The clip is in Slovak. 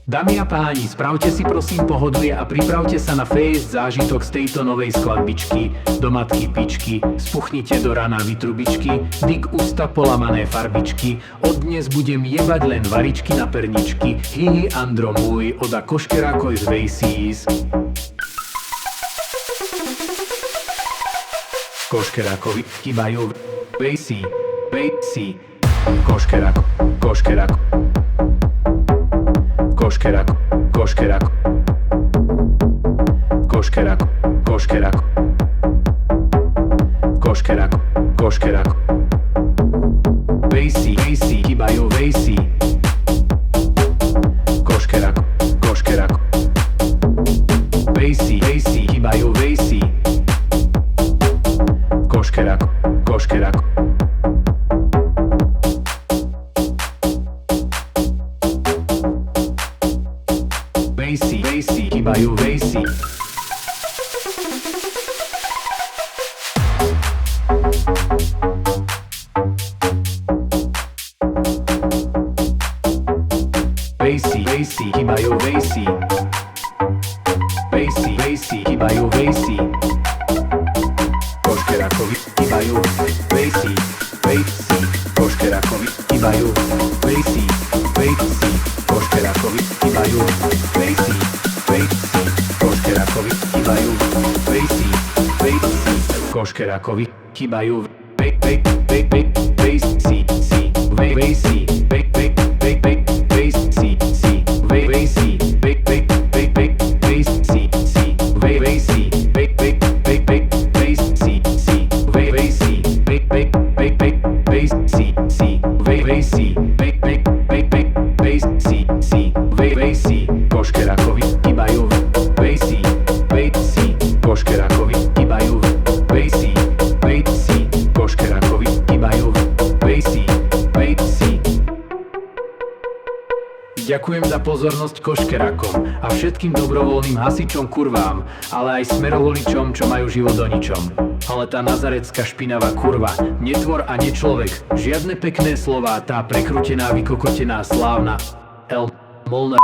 Dámy a páni, spravte si prosím pohodlie a pripravte sa na fejst zážitok z tejto novej skladbičky. Do matky pičky, spuchnite do rana vytrubičky, dik ústa polamané farbičky. Od dnes budem jebať len varičky na perničky. Hihi Andro môj, oda koškerákoj z Vejsís. Koškerákovi chýbajú Vejsí, Vejsí. Koškerák, koškerák. Koškerák, koškerák. Koškerák, koškerák. Koškerák, koškerák. Vejsí, vejsí, chýbajú vejsí. Koškerák, koškerák. Vejsí, vejsí, chýbajú vejsí. Koškerák, koškerák. Vejsí, vejsí, chýbajú vejsí. Vejsí, vejsí, chýbajú vejsí. Vejsí, vejsí, chýbajú vejsí. Koškerákovi chýbajú vejsí. Vejsí, koškerákovi chýbajú vejsí. Vejsí, koškerákovi chýbajú vejsí. Vejsí, koškerákovi chýbajú vejsí. Vejsí, koškerákovi chýbajú vejsí. Vejsí, vejsí, koškerákovi chýbajú vejsí. Vejsí, koškerákovi chýbajú vejsí. Vejsí, koškerákovi chýbajú vejsí. Vejsí. Ďakujem za pozornosť koškerákom a všetkým dobrovoľným hasičom kurvám, ale aj smerovoličom, čo majú život o ničom. Ale tá nazarecká špinavá kurva, netvor a nečlovek, žiadne pekné slová, tá prekrutená, vykokotená, slávna Molna